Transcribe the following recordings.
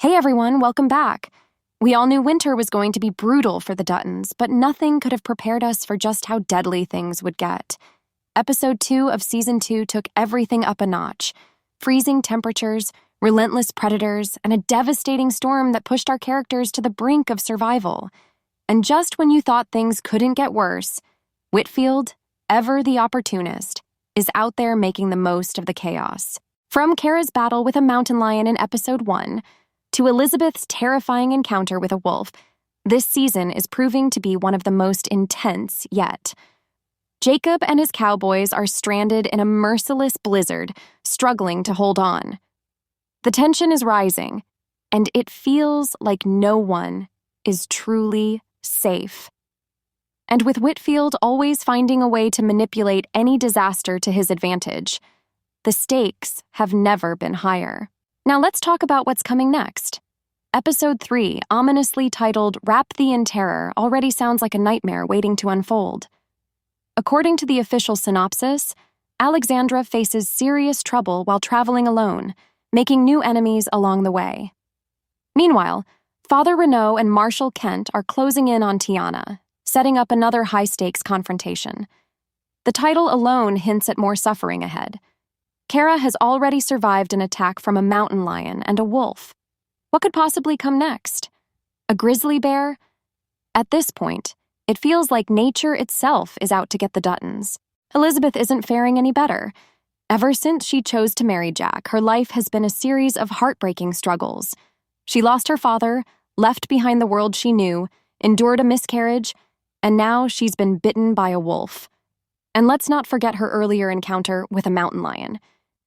Hey everyone, welcome back. We all knew winter was going to be brutal for the Duttons, but nothing could have prepared us for just how deadly things would get. Episode 2 of Season 2 took everything up a notch. Freezing temperatures, relentless predators, and a devastating storm that pushed our characters to the brink of survival. And just when you thought things couldn't get worse, Whitfield, ever the opportunist, is out there making the most of the chaos. From Cara's battle with a mountain lion in Episode 1, to Elizabeth's terrifying encounter with a wolf, this season is proving to be one of the most intense yet. Jacob and his cowboys are stranded in a merciless blizzard, struggling to hold on. The tension is rising, and it feels like no one is truly safe. And with Whitfield always finding a way to manipulate any disaster to his advantage, the stakes have never been higher. Now let's talk about what's coming next. Episode 3, ominously titled Wrap Thee in Terror, already sounds like a nightmare waiting to unfold. According to the official synopsis, Alexandra faces serious trouble while traveling alone, making new enemies along the way. Meanwhile, Father Renaud and Marshal Kent are closing in on Tiana, setting up another high-stakes confrontation. The title alone hints at more suffering ahead. Cara has already survived an attack from a mountain lion and a wolf. What could possibly come next? A grizzly bear? At this point, it feels like nature itself is out to get the Duttons. Elizabeth isn't faring any better. Ever since she chose to marry Jack, her life has been a series of heartbreaking struggles. She lost her father, left behind the world she knew, endured a miscarriage, and now she's been bitten by a wolf. And let's not forget her earlier encounter with a mountain lion.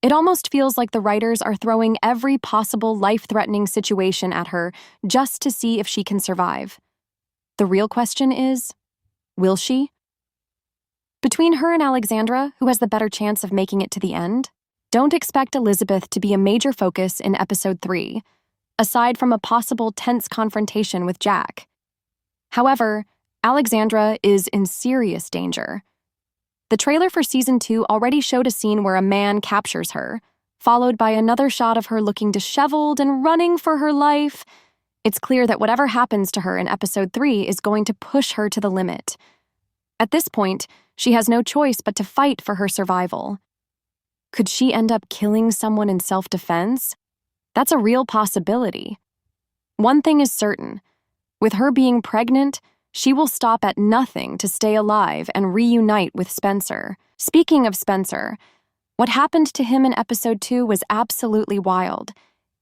It almost feels like the writers are throwing every possible life-threatening situation at her just to see if she can survive. The real question is, will she? Between her and Alexandra, who has the better chance of making it to the end, don't expect Elizabeth to be a major focus in Episode 3, aside from a possible tense confrontation with Jack. However, Alexandra is in serious danger. The trailer for Season 2 already showed a scene where a man captures her, followed by another shot of her looking disheveled and running for her life. It's clear that whatever happens to her in Episode 3 is going to push her to the limit. At this point, she has no choice but to fight for her survival. Could she end up killing someone in self-defense? That's a real possibility. One thing is certain. With her being pregnant, she will stop at nothing to stay alive and reunite with Spencer. Speaking of Spencer, what happened to him in Episode 2 was absolutely wild.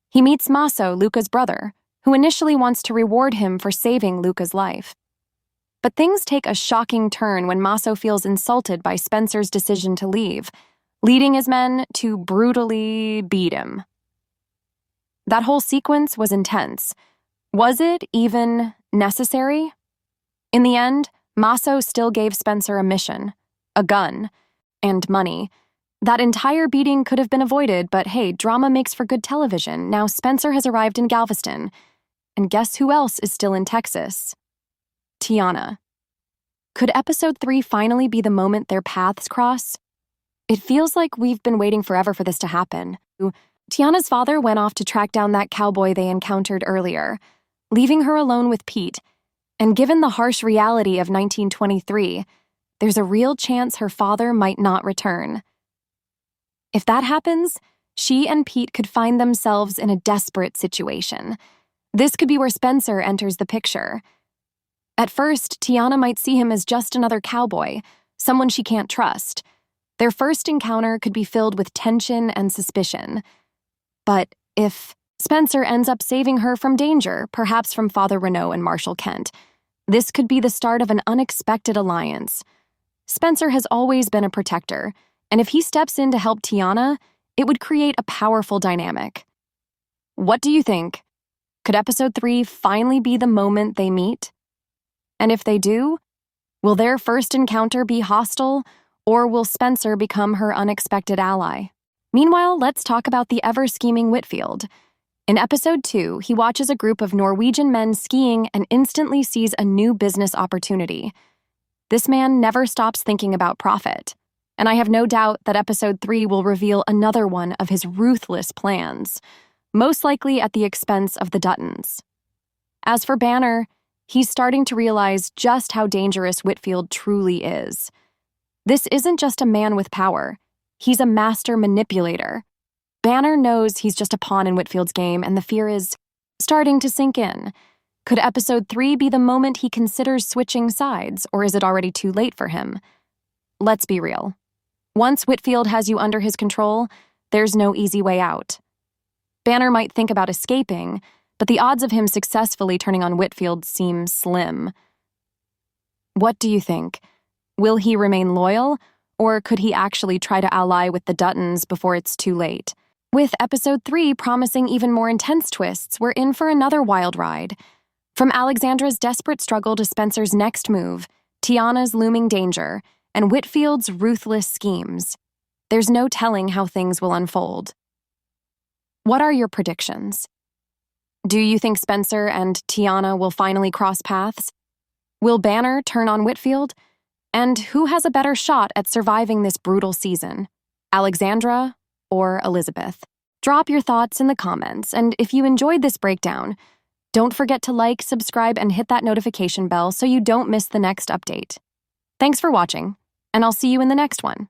He meets Maso, Luca's brother, who initially wants to reward him for saving Luca's life. But things take a shocking turn when Maso feels insulted by Spencer's decision to leave, leading his men to brutally beat him. That whole sequence was intense. Was it even necessary? In the end, Maso still gave Spencer a mission, a gun, and money. That entire beating could have been avoided, but hey, drama makes for good television. Now Spencer has arrived in Galveston. And guess who else is still in Texas? Tiana. Could Episode 3 finally be the moment their paths cross? It feels like we've been waiting forever for this to happen. Tiana's father went off to track down that cowboy they encountered earlier, leaving her alone with Pete. And given the harsh reality of 1923, there's a real chance her father might not return. If that happens, she and Pete could find themselves in a desperate situation. This could be where Spencer enters the picture. At first, Tiana might see him as just another cowboy, someone she can't trust. Their first encounter could be filled with tension and suspicion. But if Spencer ends up saving her from danger, perhaps from Father Renaud and Marshal Kent, this could be the start of an unexpected alliance. Spencer has always been a protector, and if he steps in to help Tiana, it would create a powerful dynamic. What do you think? Could Episode 3 finally be the moment they meet? And if they do, will their first encounter be hostile, or will Spencer become her unexpected ally? Meanwhile, let's talk about the ever-scheming Whitfield. In Episode 2, he watches a group of Norwegian men skiing and instantly sees a new business opportunity. This man never stops thinking about profit, and I have no doubt that Episode 3 will reveal another one of his ruthless plans. most likely at the expense of the Duttons. As for Banner, he's starting to realize just how dangerous Whitfield truly is. This isn't just a man with power. He's a master manipulator. Banner knows he's just a pawn in Whitfield's game, and the fear is starting to sink in. Could episode 3 be the moment he considers switching sides, or is it already too late for him? Let's be real. Once Whitfield has you under his control, there's no easy way out. Banner might think about escaping, but the odds of him successfully turning on Whitfield seem slim. What do you think? Will he remain loyal, or could he actually try to ally with the Duttons before it's too late? With episode 3 promising even more intense twists, we're in for another wild ride. From Alexandra's desperate struggle to Spencer's next move, Tiana's looming danger, and Whitfield's ruthless schemes, there's no telling how things will unfold. What are your predictions? Do you think Spencer and Tiana will finally cross paths? Will Banner turn on Whitfield? And who has a better shot at surviving this brutal season, Alexandra or Elizabeth? Drop your thoughts in the comments, and if you enjoyed this breakdown, don't forget to like, subscribe, and hit that notification bell so you don't miss the next update. Thanks for watching, and I'll see you in the next one.